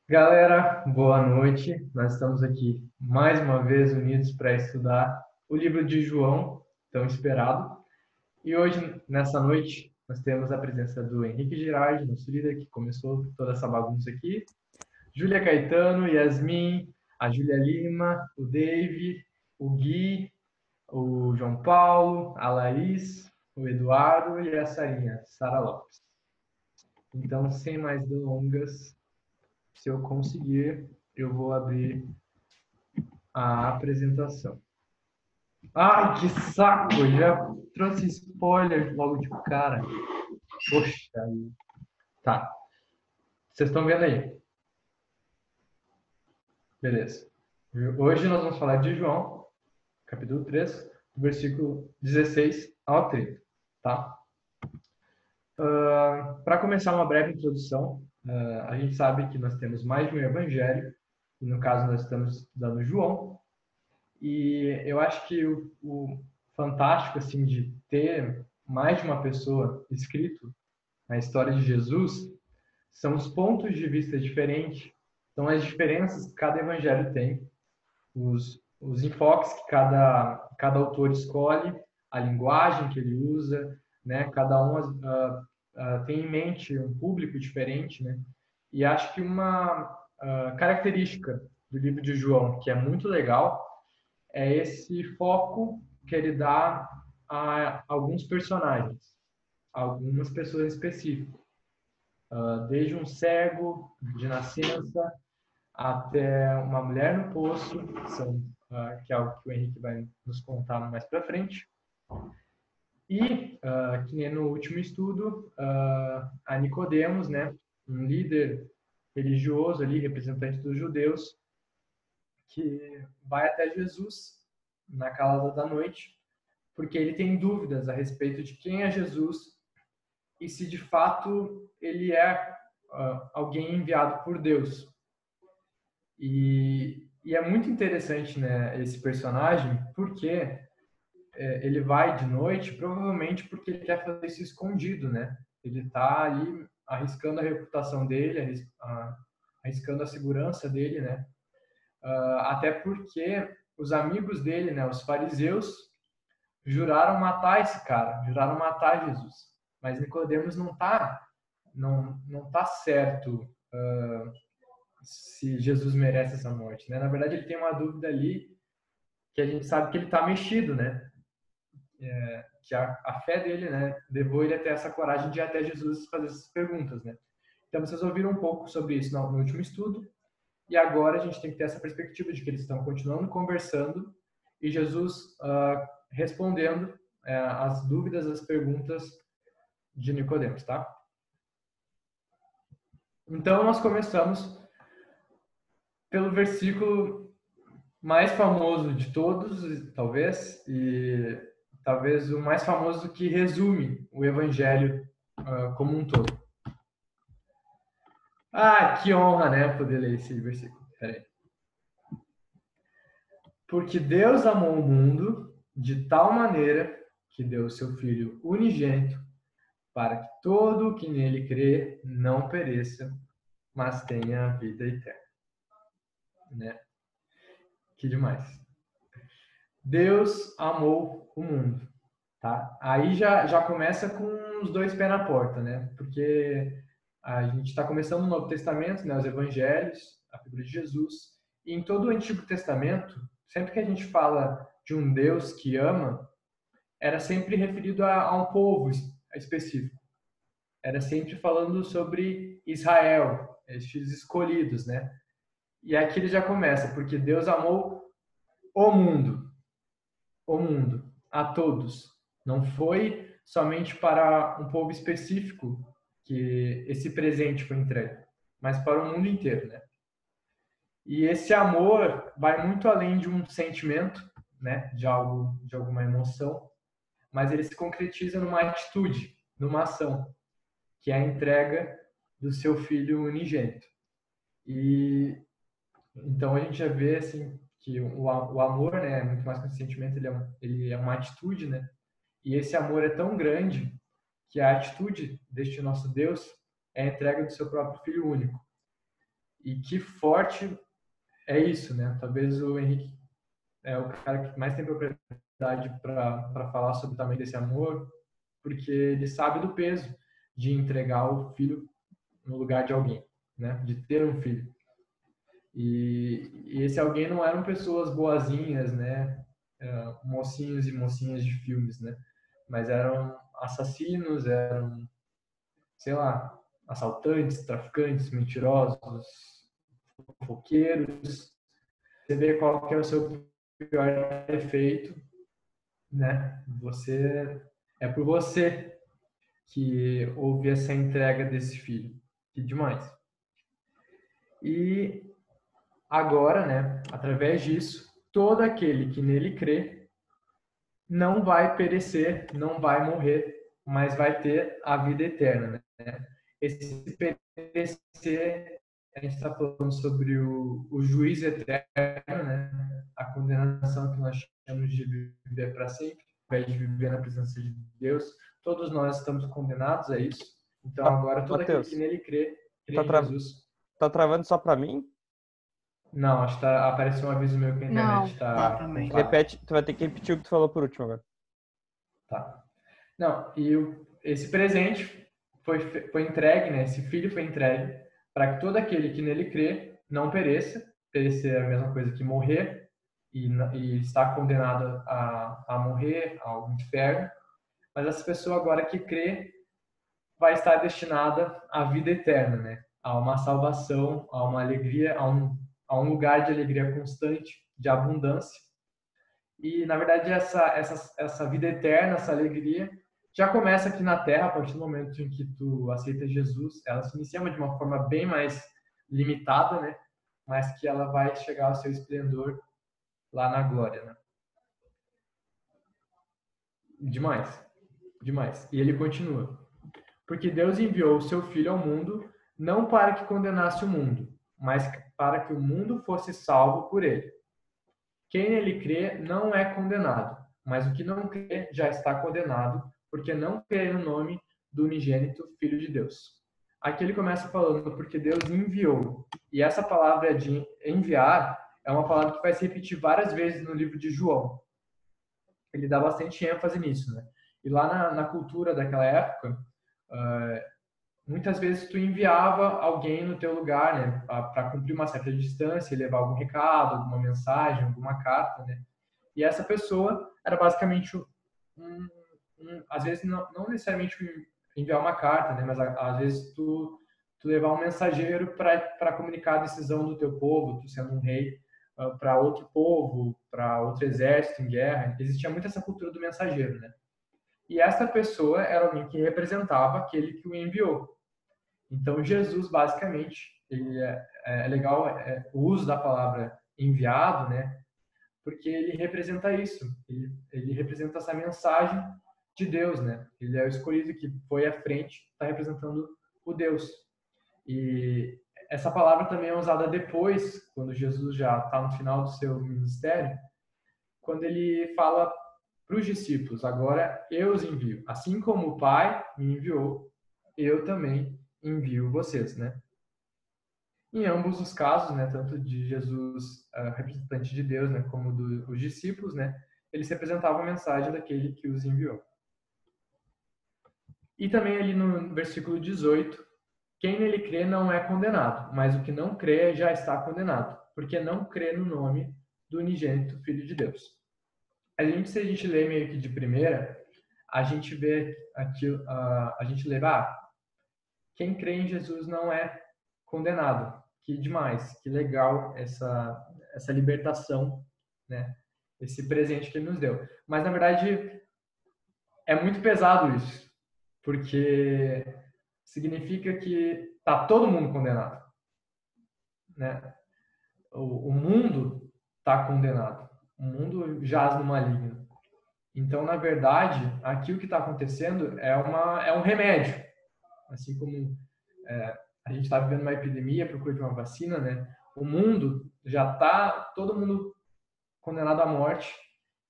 Galera, boa noite. Nós estamos aqui mais uma vez unidos para estudar o livro de João, tão esperado. E hoje, nessa noite, nós temos a presença do Henrique Girardi, nosso líder, que começou toda essa bagunça aqui, Júlia Caetano, Yasmin, a Júlia Lima, o Dave, o Gui, o João Paulo, a Laís, o Eduardo e a Sarinha, Sara Lopes. Então, sem mais delongas, se eu conseguir, eu vou abrir a apresentação. Ai, que saco! Já trouxe spoiler logo de cara. Poxa, tá. Vocês estão vendo aí? Beleza. Hoje nós vamos falar de João, capítulo 3, do versículo 16 ao 30, tá? Para começar uma breve introdução, a gente sabe que nós temos mais de um evangelho, e no caso nós estamos estudando João, e eu acho que o fantástico assim de ter mais de uma pessoa escrito a história de Jesus são os pontos de vista diferentes, são as diferenças que cada evangelho tem, os enfoques que cada autor escolhe, a linguagem que ele usa, né? Cada um tem em mente um público diferente, né? E acho que uma característica do livro de João, que é muito legal, é esse foco que ele dá a alguns personagens, algumas pessoas específicas, desde um cego de nascença até uma mulher no poço, que é algo que o Henrique vai nos contar mais para frente. E, que nem no último estudo, a Nicodemos, né, um líder religioso ali, representante dos judeus, que vai até Jesus na calada da noite, porque ele tem dúvidas a respeito de quem é Jesus e se de fato ele é alguém enviado por Deus. E é muito interessante, né, esse personagem, porque ele vai de noite, provavelmente porque ele quer fazer isso escondido, né? Ele está ali arriscando a reputação dele, arriscando a segurança dele, né? Até porque os amigos dele, né, os fariseus, juraram matar esse cara, juraram matar Jesus. Mas Nicodemos não tá certo se Jesus merece essa morte, né? Na verdade, ele tem uma dúvida ali que a gente sabe que ele está mexido, né? Que a fé dele, né, levou ele a ter essa coragem de ir até Jesus e fazer essas perguntas, né? Então vocês ouviram um pouco sobre isso no último estudo e agora a gente tem que ter essa perspectiva de que eles estão continuando conversando e Jesus respondendo as dúvidas, as perguntas de Nicodemos, tá? Então nós começamos pelo versículo mais famoso de todos, talvez, e talvez o mais famoso que resume o evangelho como um todo. Ah, que honra, né, poder ler esse versículo. Peraí. Porque Deus amou o mundo de tal maneira que deu o seu Filho unigênito para que todo o que nele crê não pereça, mas tenha a vida eterna. Né? Que demais. Deus amou o mundo. Tá? Aí já começa com os dois pés na porta, né? Porque a gente está começando o Novo Testamento, né? Os Evangelhos, a figura de Jesus. E em todo o Antigo Testamento, sempre que a gente fala de um Deus que ama, era sempre referido a um povo específico. Era sempre falando sobre Israel, estes escolhidos, né? E aqui ele já começa, porque Deus amou o mundo, a todos. Não foi somente para um povo específico que esse presente foi entregue, mas para o mundo inteiro, né? E esse amor vai muito além de um sentimento, né, de algo, de alguma emoção, mas ele se concretiza numa atitude, numa ação, que é a entrega do seu filho unigênito. E então a gente já vê assim que o amor, né, é muito mais que um sentimento, ele é uma atitude, né? E esse amor é tão grande que a atitude deste nosso Deus é a entrega do seu próprio Filho único. E que forte é isso, né? Talvez o Henrique é o cara que mais tem propriedade para falar sobre o tamanho desse amor, porque ele sabe do peso de entregar o filho no lugar de alguém, né? De ter um filho. E esse alguém não eram pessoas boazinhas, né? Mocinhos e mocinhas de filmes, né? Mas eram assassinos, eram, sei lá, assaltantes, traficantes, mentirosos, fofoqueiros. Você vê qual que é o seu pior defeito, né? Você é por você que houve essa entrega desse filho. Que demais. E agora, né, através disso, todo aquele que nele crê não vai perecer, não vai morrer, mas vai ter a vida eterna, né? Esse perecer, a gente está falando sobre o juízo eterno, né? A condenação que nós temos de viver para sempre, ao invés de viver na presença de Deus. Todos nós estamos condenados a isso. Então agora todo aquele que Matheus, nele crê, crê tá, em Jesus. tá travando só pra mim? Não, acho que apareceu um aviso meu que a internet Não, tá está com também. falha. Repete, tu vai ter que repetir o que tu falou por último agora. Tá. Não, e esse presente foi entregue, né? Esse filho foi entregue para que todo aquele que nele crê não pereça. Perecer é a mesma coisa que morrer e estar condenado a morrer, ao inferno. Mas essa pessoa agora que crê vai estar destinada à vida eterna, né? A uma salvação, a uma alegria, a um lugar de alegria constante, de abundância. E, na verdade, essa vida eterna, essa alegria, já começa aqui na Terra, a partir do momento em que tu aceita Jesus. Ela se inicia de uma forma bem mais limitada, né? Mas que ela vai chegar ao seu esplendor lá na glória, né? Demais, demais. E ele continua. Porque Deus enviou o seu Filho ao mundo, não para que condenasse o mundo, mas para que o mundo fosse salvo por ele. Quem nele crê não é condenado, mas o que não crê já está condenado, porque não crê no nome do unigênito Filho de Deus. Aqui ele começa falando porque Deus enviou. E essa palavra de enviar é uma palavra que vai se repetir várias vezes no livro de João. Ele dá bastante ênfase nisso, né? E lá na cultura daquela época, muitas vezes tu enviava alguém no teu lugar, né, para cumprir uma certa distância e levar algum recado, alguma mensagem, alguma carta, né? E essa pessoa era basicamente às vezes não necessariamente enviar uma carta, né, mas às vezes tu levar um mensageiro para comunicar a decisão do teu povo, tu sendo um rei, para outro povo, para outro exército em guerra. Existia muito essa cultura do mensageiro, né? E essa pessoa era alguém que representava aquele que o enviou. Então, Jesus, basicamente, ele é legal o uso da palavra enviado, né? Porque ele representa isso. Ele representa essa mensagem de Deus, né? Ele é o escolhido que foi à frente, está representando o Deus. E essa palavra também é usada depois, quando Jesus já está no final do seu ministério, quando ele fala para os discípulos: agora eu os envio. Assim como o Pai me enviou, eu também envio vocês, né? Em ambos os casos, né, tanto de Jesus, representante de Deus, né, como dos discípulos, né, eles representavam a mensagem daquele que os enviou. E também ali no versículo 18, quem nele crê não é condenado, mas o que não crê já está condenado, porque não crê no nome do unigênito Filho de Deus. Se a gente lê meio que de primeira, a gente vê aquilo, a gente lê, quem crê em Jesus não é condenado. Que demais, que legal essa libertação, né? Esse presente que ele nos deu. Mas, na verdade, é muito pesado isso, porque significa que tá todo mundo condenado, né? O mundo está condenado. O mundo jaz no maligno. Então, na verdade, aqui o que está acontecendo é um remédio. Assim como a gente está vivendo uma epidemia, procura de uma vacina, né? O mundo já está, todo mundo condenado à morte,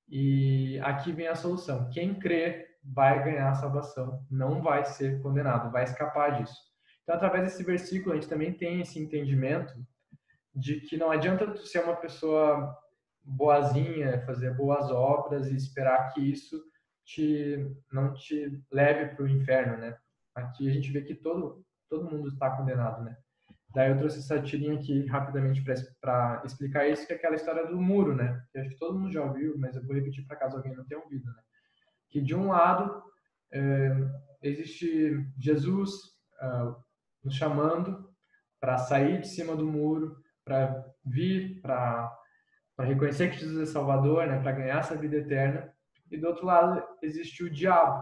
e aqui vem a solução. Quem crê vai ganhar a salvação, não vai ser condenado, vai escapar disso. Então, através desse versículo, a gente também tem esse entendimento de que não adianta tu ser uma pessoa boazinha, fazer boas obras e esperar que isso não te leve para o inferno, né? Aqui a gente vê que todo mundo está condenado, né? Daí eu trouxe essa tirinha aqui rapidamente para explicar isso, que é aquela história do muro, né? Que acho que todo mundo já ouviu, mas eu vou repetir para caso alguém não tenha ouvido, né? Que de um lado existe Jesus nos chamando para sair de cima do muro, para vir, para reconhecer que Jesus é Salvador, né? Para ganhar essa vida eterna. E do outro lado existe o diabo.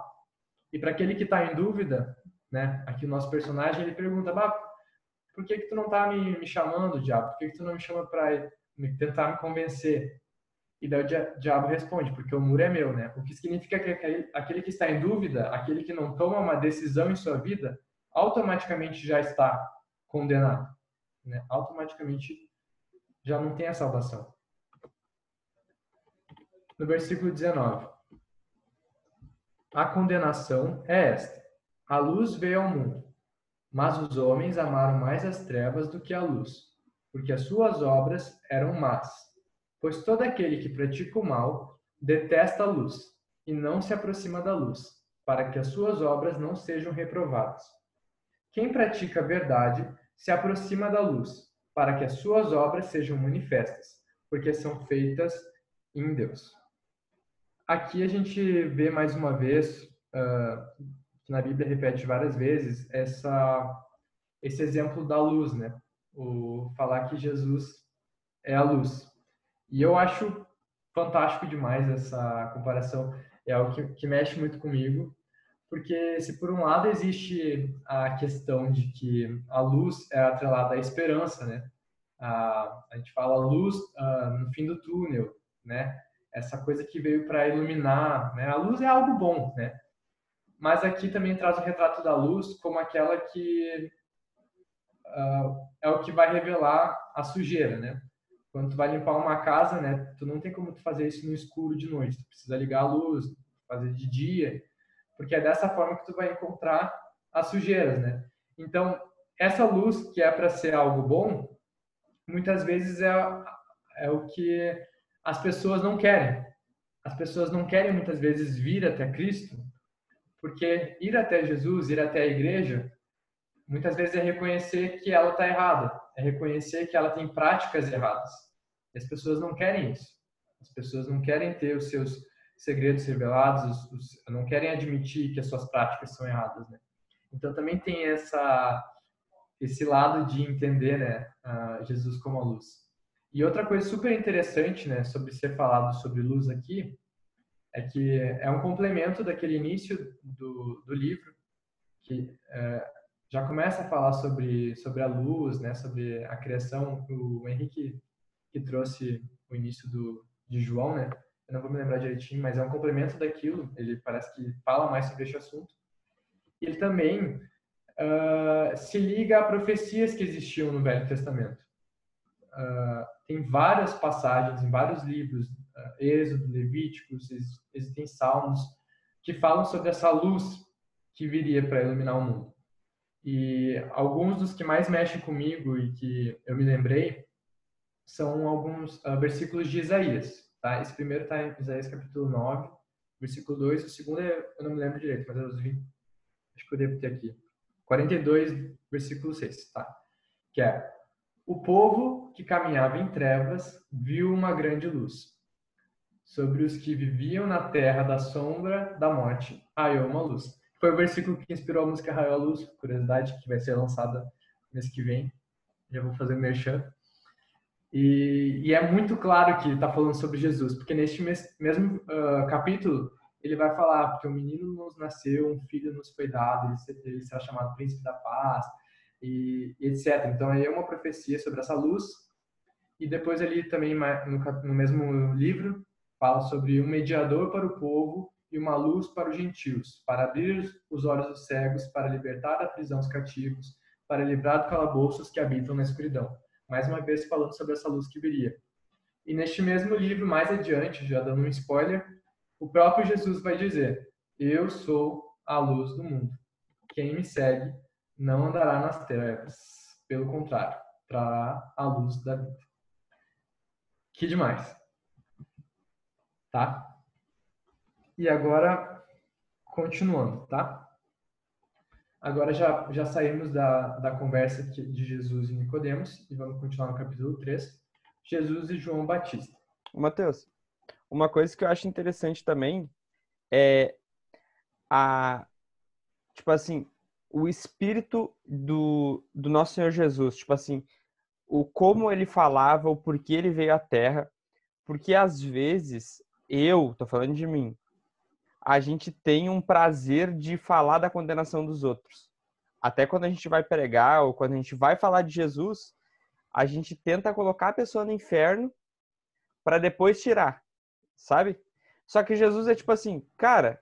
E para aquele que está em dúvida, né? Aqui o nosso personagem ele pergunta: por que tu não tá me chamando, diabo? Por que tu não me chama para tentar me convencer? E daí o diabo responde: porque o muro é meu, né? O que significa que aquele que está em dúvida, aquele que não toma uma decisão em sua vida, automaticamente já está condenado, né? Automaticamente já não tem a salvação. No versículo 19. A condenação é esta: a luz veio ao mundo, mas os homens amaram mais as trevas do que a luz, porque as suas obras eram más. Pois todo aquele que pratica o mal detesta a luz e não se aproxima da luz, para que as suas obras não sejam reprovadas. Quem pratica a verdade se aproxima da luz, para que as suas obras sejam manifestas, porque são feitas em Deus. Aqui a gente vê mais uma vez, que na Bíblia repete várias vezes, esse exemplo da luz, né? O falar que Jesus é a luz. E eu acho fantástico demais essa comparação. É algo que mexe muito comigo, porque se por um lado existe a questão de que a luz é atrelada à esperança, né? A gente fala luz no fim do túnel, né? Essa coisa que veio para iluminar, né? A luz é algo bom, né? Mas aqui também traz o retrato da luz como aquela que é o que vai revelar a sujeira, né? Quando tu vai limpar uma casa, né? Tu não tem como tu fazer isso no escuro de noite. Tu precisa ligar a luz, fazer de dia, porque é dessa forma que tu vai encontrar as sujeiras, né? Então, essa luz que é para ser algo bom, muitas vezes é o que as pessoas não querem. As pessoas não querem muitas vezes vir até Cristo, porque ir até Jesus, ir até a igreja, muitas vezes é reconhecer que ela está errada, é reconhecer que ela tem práticas erradas. E as pessoas não querem isso. As pessoas não querem ter os seus segredos revelados, não querem admitir que as suas práticas são erradas, né? Então também tem esse lado de entender, né, Jesus como a luz. E outra coisa super interessante, né, sobre ser falado sobre luz aqui, é que é um complemento daquele início do livro, que já começa a falar sobre a luz, né, sobre a criação. O Henrique que trouxe o início de João, né? Eu não vou me lembrar direitinho, mas é um complemento daquilo. Ele parece que fala mais sobre este assunto. Ele também se liga a profecias que existiam no Velho Testamento. Tem várias passagens em vários livros, Êxodo, Levíticos, existem Salmos, que falam sobre essa luz que viria para iluminar o mundo. E alguns dos que mais mexem comigo e que eu me lembrei são alguns versículos de Isaías. Tá? Esse primeiro está em Isaías capítulo 9, versículo 2. O segundo eu não me lembro direito, mas eu vi, acho que eu devo ter aqui. 42, versículo 6. Tá? Que é: o povo que caminhava em trevas viu uma grande luz. Sobre os que viviam na terra da sombra da morte, raiou uma luz. Foi o versículo que inspirou a música Raiou a Luz, curiosidade, que vai ser lançada mês que vem. Já vou fazer merchan. E é muito claro que está falando sobre Jesus, porque neste mesmo capítulo ele vai falar: porque um menino nos nasceu, um filho nos foi dado, ele será chamado Príncipe da Paz, e etc. Então aí é uma profecia sobre essa luz. E depois ali também no mesmo livro fala sobre um mediador para o povo e uma luz para os gentios, para abrir os olhos dos cegos, para libertar da prisão os cativos, para livrar do calabouço os que habitam na escuridão. Mais uma vez falando sobre essa luz que viria. E neste mesmo livro, mais adiante, já dando um spoiler, o próprio Jesus vai dizer: eu sou a luz do mundo. Quem me segue não andará nas trevas. Pelo contrário, trará a luz da vida. Que demais, tá? E agora, continuando, tá? Agora já saímos da conversa de Jesus e Nicodemos e vamos continuar no capítulo 3. Jesus e João Batista. Matheus, uma coisa que eu acho interessante também é a, tipo assim, o espírito do nosso Senhor Jesus, tipo assim, o como ele falava, o porquê ele veio à Terra, porque às vezes tô falando de mim, a gente tem um prazer de falar da condenação dos outros. Até quando a gente vai pregar ou quando a gente vai falar de Jesus, a gente tenta colocar a pessoa no inferno para depois tirar, sabe? Só que Jesus é tipo assim, cara,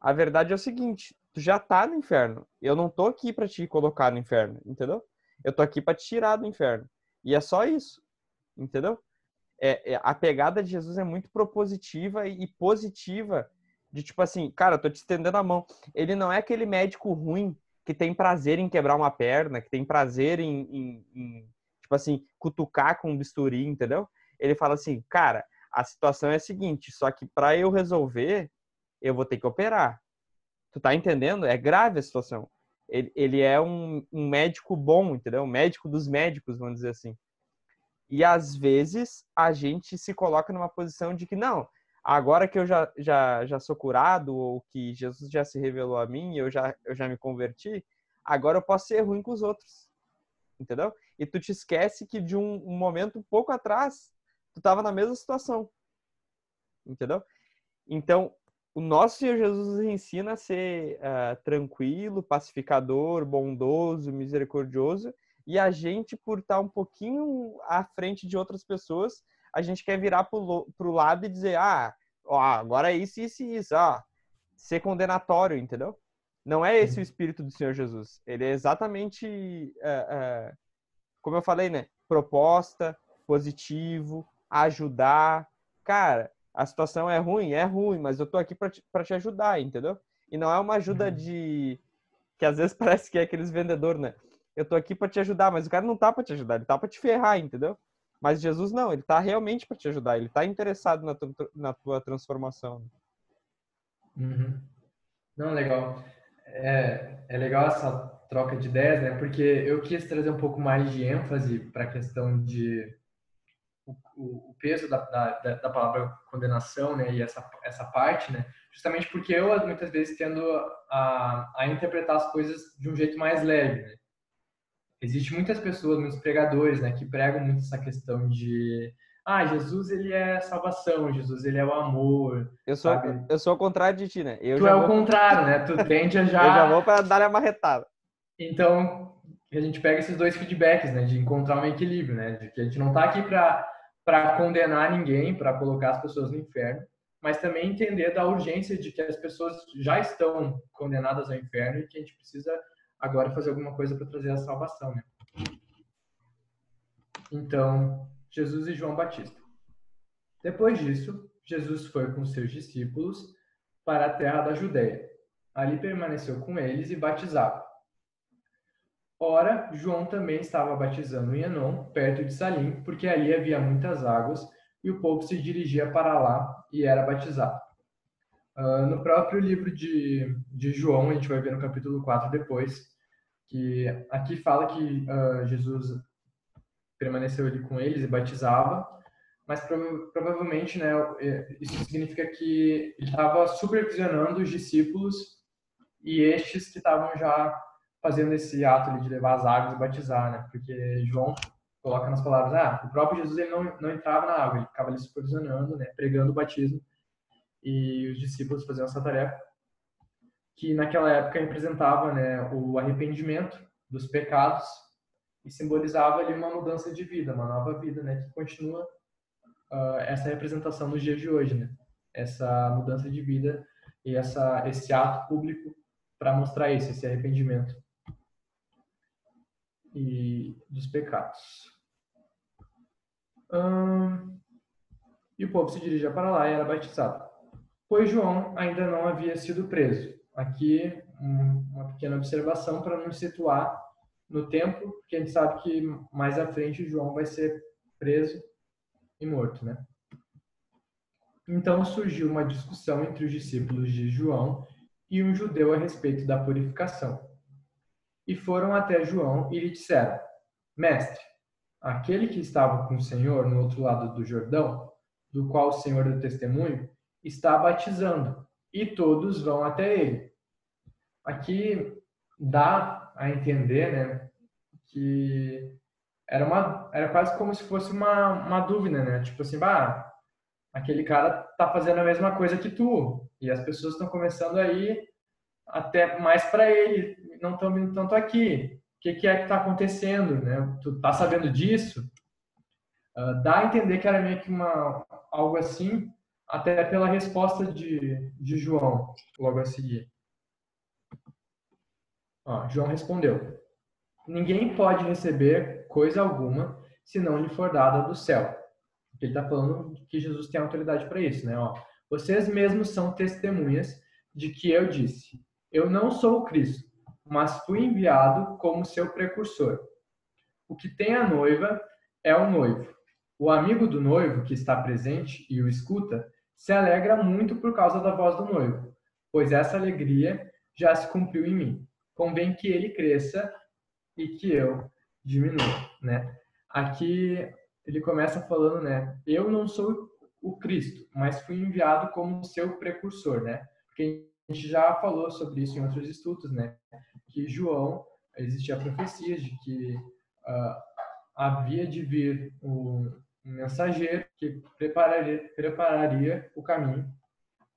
a verdade é o seguinte, tu já tá no inferno. Eu não tô aqui para te colocar no inferno, entendeu? Eu tô aqui para te tirar do inferno. E é só isso, entendeu? A pegada de Jesus é muito propositiva e positiva, de tipo assim, cara, eu tô te estendendo a mão. Ele não é aquele médico ruim que tem prazer em quebrar uma perna, que tem prazer tipo assim, cutucar com um bisturi, entendeu? Ele fala assim, cara, a situação é a seguinte, só que para eu resolver, eu vou ter que operar. Tu tá entendendo? É grave a situação. Ele é um médico bom, entendeu? Um médico dos médicos, vamos dizer assim. E às vezes a gente se coloca numa posição de que não, agora que eu já sou curado, ou que Jesus já se revelou a mim, eu já me converti, agora eu posso ser ruim com os outros, entendeu? E tu te esquece que de um momento um pouco atrás, tu estava na mesma situação, entendeu? Então, o nosso Senhor Jesus nos ensina a ser tranquilo, pacificador, bondoso, misericordioso, e a gente, por estar um pouquinho à frente de outras pessoas, a gente quer virar pro lado e dizer, ó, agora é isso, isso e isso, ser condenatório, entendeu? Não é esse o espírito do Senhor Jesus. Ele é exatamente, como eu falei, né? Proposta, positivo, ajudar. Cara, a situação é ruim, mas eu tô aqui para te ajudar, entendeu? E não é uma ajuda de que às vezes parece que é aqueles vendedores, né? Eu tô aqui para te ajudar, mas o cara não tá para te ajudar, ele tá para te ferrar, entendeu? Mas Jesus não, ele tá realmente para te ajudar, ele tá interessado na tua transformação. Uhum. Não, legal. É legal essa troca de ideias, né? Porque eu quis trazer um pouco mais de ênfase para a questão de o peso da palavra condenação, né? E essa parte, né? Justamente porque eu, muitas vezes, tendo a interpretar as coisas de um jeito mais leve, né? Existem muitas pessoas, muitos pregadores, né? Que pregam muito essa questão de Jesus, ele é salvação, Jesus, ele é o amor, sabe? Eu sou ao contrário de ti, né? Tu é o contrário, né? Tu tende a eu já já. vou para dar a marretada. Então, a gente pega esses dois feedbacks, né? De encontrar um equilíbrio, né? De que a gente não tá aqui para condenar ninguém, para colocar as pessoas no inferno, mas também entender da urgência de que as pessoas já estão condenadas ao inferno e que a gente precisa agora fazer alguma coisa para trazer a salvação, né? Então, Jesus e João Batista. Depois disso, Jesus foi com seus discípulos para a terra da Judéia. Ali permaneceu com eles e batizava. Ora, João também estava batizando em Enom, perto de Salim, porque ali havia muitas águas, e o povo se dirigia para lá e era batizado. No próprio livro de João, a gente vai ver no capítulo 4 depois, que aqui fala que Jesus permaneceu ali com eles e batizava, mas provavelmente, né, isso significa que ele estava supervisionando os discípulos e estes que estavam já fazendo esse ato ali de levar as águas e batizar, né? Porque João coloca nas palavras, o próprio Jesus ele não entrava na água, ele ficava ali supervisionando, né, pregando o batismo e os discípulos faziam essa tarefa, que naquela época representava, né, o arrependimento dos pecados e simbolizava ali uma mudança de vida, uma nova vida, né, que continua essa representação nos dias de hoje, né? Essa mudança de vida e esse ato público para mostrar isso, esse arrependimento e dos pecados. E o povo se dirigia para lá e era batizado. Pois João ainda não havia sido preso. Aqui uma pequena observação para nos situar no tempo, porque a gente sabe que mais à frente João vai ser preso e morto, né? Então surgiu uma discussão entre os discípulos de João e um judeu a respeito da purificação. E foram até João e lhe disseram: Mestre, aquele que estava com o Senhor no outro lado do Jordão, do qual o Senhor deu testemunho, está batizando, e todos vão até ele. Aqui dá a entender, né, que era quase como se fosse uma dúvida, né? Tipo assim, aquele cara tá fazendo a mesma coisa que tu, e as pessoas estão começando a ir até mais para ele, não estão vindo tanto aqui. O que é que está acontecendo, né? Tu tá sabendo disso? Dá a entender que era meio que algo assim, até pela resposta de João, logo a seguir. João respondeu: Ninguém pode receber coisa alguma se não lhe for dada do céu. Ele está falando que Jesus tem autoridade para isso, né? Vocês mesmos são testemunhas de que eu disse: Eu não sou o Cristo, mas fui enviado como seu precursor. O que tem a noiva é o noivo. O amigo do noivo, que está presente e o escuta, se alegra muito por causa da voz do noivo, pois essa alegria já se cumpriu em mim. Convém que ele cresça e que eu diminua, né? Aqui ele começa falando, né? Eu não sou o Cristo, mas fui enviado como seu precursor, né? Porque a gente já falou sobre isso em outros estudos, né? Que João, existia profecias de que havia de vir um mensageiro que prepararia o caminho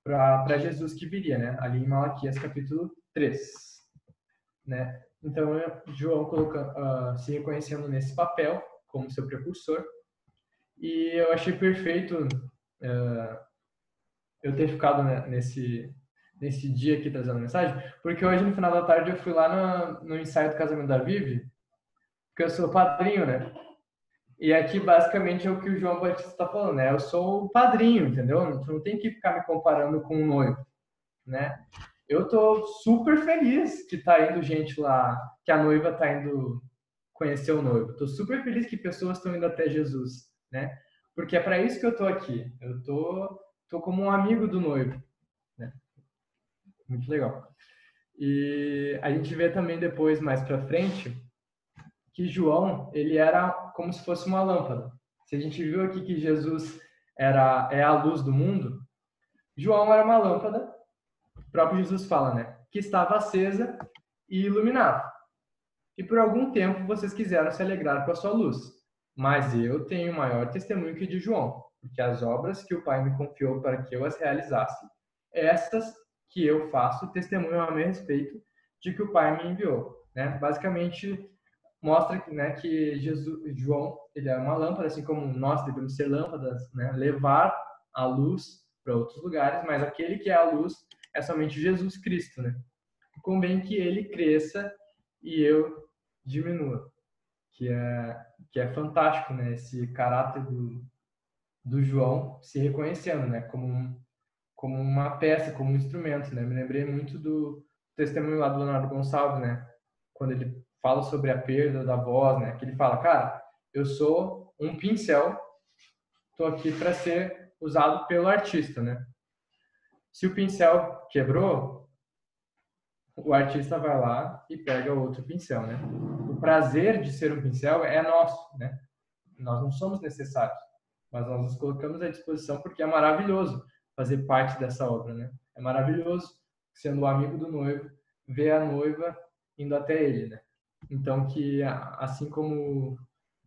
para Jesus que viria, né? Ali em Malaquias capítulo 3, né? Então, João se reconhecendo nesse papel como seu precursor, e eu achei perfeito eu ter ficado, né, nesse dia aqui trazendo mensagem, porque hoje no final da tarde eu fui lá no ensaio do casamento da Vivi, porque eu sou padrinho, né? E aqui basicamente é o que o João Batista está falando, né? Eu sou o padrinho, entendeu? Tu não tem que ficar me comparando com o noivo, né? Eu tô super feliz que tá indo gente lá, que a noiva tá indo conhecer o noivo. Tô super feliz que pessoas estão indo até Jesus, né? Porque é para isso que eu tô aqui. Eu tô como um amigo do noivo, né? Muito legal. E a gente vê também depois, mais para frente, que João, ele era como se fosse uma lâmpada. Se a gente viu aqui que Jesus é a luz do mundo, João era uma lâmpada, o próprio Jesus fala, né? Que estava acesa e iluminava. E por algum tempo vocês quiseram se alegrar com a sua luz. Mas eu tenho maior testemunho que de João, porque as obras que o Pai me confiou para que eu as realizasse, estas que eu faço, testemunham a meu respeito de que o Pai me enviou. Né? Basicamente, mostra, né, que João, ele é uma lâmpada, assim como nós devemos ser lâmpadas, né, levar a luz para outros lugares, mas aquele que é a luz é somente Jesus Cristo, né? Convém que ele cresça e eu diminua, que é fantástico, né, esse caráter do João se reconhecendo, né, como uma peça, como um instrumento, né? Me lembrei muito do testemunho lá do Leonardo Gonçalves, né? Quando ele fala sobre a perda da voz, né? Que ele fala, cara, eu sou um pincel, tô aqui para ser usado pelo artista, né? Se o pincel quebrou, o artista vai lá e pega outro pincel, né? O prazer de ser um pincel é nosso, né? Nós não somos necessários, mas nós nos colocamos à disposição porque é maravilhoso fazer parte dessa obra, né? É maravilhoso, sendo o amigo do noivo, ver a noiva indo até ele, né? Então, que assim como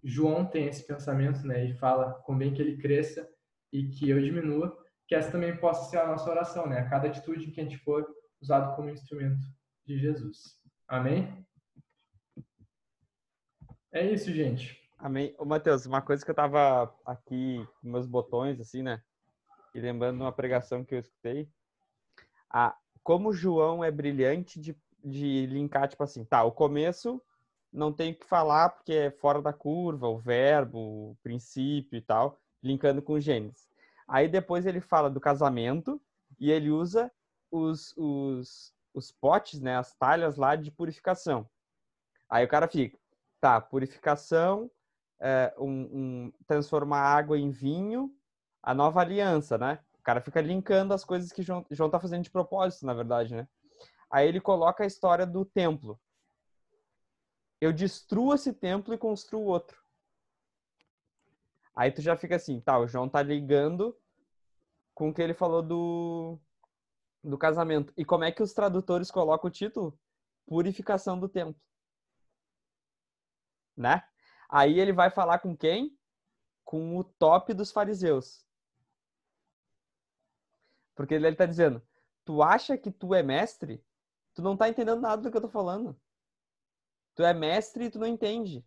João tem esse pensamento, né, e fala, convém que ele cresça e que eu diminua, que essa também possa ser a nossa oração, né? A cada atitude que a gente for usado como instrumento de Jesus. Amém? É isso, gente. Amém. Ô, Matheus, uma coisa que eu tava aqui com meus botões, assim, né? E lembrando de uma pregação que eu escutei. Como João é brilhante de linkar, tipo assim, tá, o começo não tem o que falar porque é fora da curva, o verbo, o princípio e tal, linkando com Gênesis. Aí depois ele fala do casamento e ele usa os os potes, né, as talhas lá de purificação. Aí o cara fica, tá, purificação, transformar água em vinho, a nova aliança, né? O cara fica linkando as coisas que João tá fazendo de propósito, na verdade, né? Aí ele coloca a história do templo. Eu destruo esse templo e construo outro. Aí tu já fica assim, tá, o João tá ligando com o que ele falou do casamento. E como é que os tradutores colocam o título? Purificação do templo. Né? Aí ele vai falar com quem? Com o top dos fariseus. Porque ele tá dizendo, tu acha que tu é mestre? Tu não tá entendendo nada do que eu tô falando. Tu é mestre e tu não entende.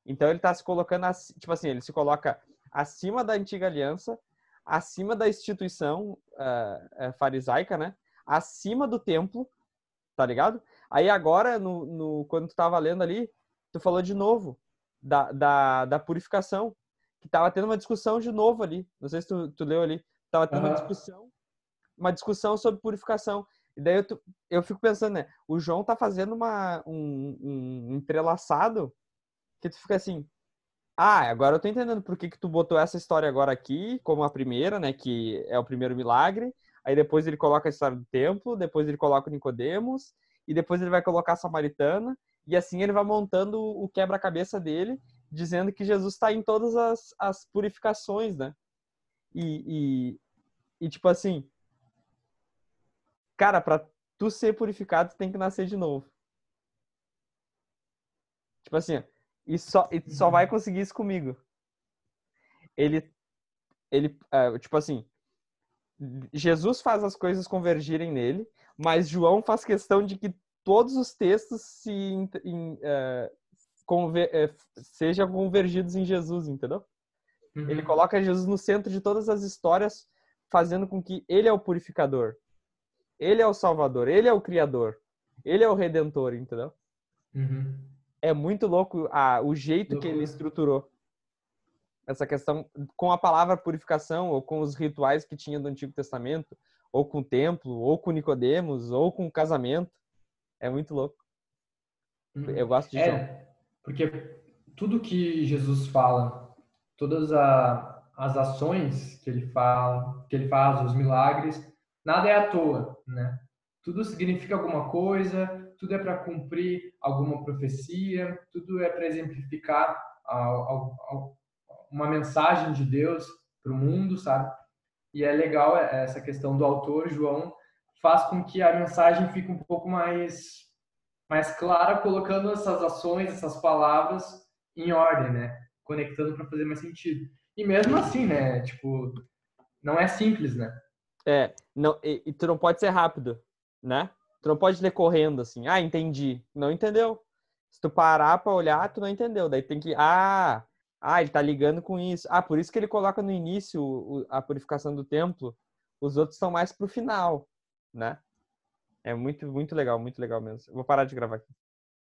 Então ele tá se colocando, tipo assim, ele se coloca acima da antiga aliança, acima da instituição farisaica, né? Acima do templo, tá ligado? Aí agora, quando tu tava lendo ali, tu falou de novo da purificação, que tava tendo uma discussão de novo ali. Não sei se tu leu ali. Tava tendo uma discussão sobre purificação. E daí eu fico pensando, né? O João tá fazendo um entrelaçado que tu fica assim, agora eu tô entendendo por que tu botou essa história agora aqui, como a primeira, né? Que é o primeiro milagre. Aí depois ele coloca a história do templo, depois ele coloca o Nicodemos, e depois ele vai colocar a Samaritana, e assim ele vai montando o quebra-cabeça dele, dizendo que Jesus está em todas as purificações, né? E tipo assim, cara, pra tu ser purificado, tu tem que nascer de novo. Tipo assim, e só vai conseguir isso comigo. Ele, tipo assim, Jesus faz as coisas convergirem nele, mas João faz questão de que todos os textos sejam convergidos em Jesus, entendeu? Ele coloca Jesus no centro de todas as histórias, fazendo com que ele é o purificador, ele é o salvador, ele é o criador, ele é o redentor, entendeu? É muito louco o jeito que ele estruturou essa questão com a palavra purificação, ou com os rituais que tinha do Antigo Testamento, ou com o templo, ou com Nicodemos, ou com o casamento. É muito louco. Eu gosto de João. Porque tudo que Jesus fala, todas as ações que ele fala, que ele faz, os milagres, nada é à toa, né? Tudo significa alguma coisa, tudo é para cumprir alguma profecia, tudo é para exemplificar uma mensagem de Deus para o mundo, sabe? E é legal essa questão do autor, João, faz com que a mensagem fique um pouco mais clara, colocando essas ações, essas palavras em ordem, né? Conectando para fazer mais sentido. E mesmo assim, né? Tipo, não é simples, né? Não, e tu não pode ser rápido, né? Tu não pode ler correndo assim. Entendi. Não entendeu. Se tu parar pra olhar, tu não entendeu. Daí tem que. Ele tá ligando com isso. Por isso que ele coloca no início a purificação do templo. Os outros estão mais pro final, né? É muito, muito legal mesmo. Eu vou parar de gravar aqui.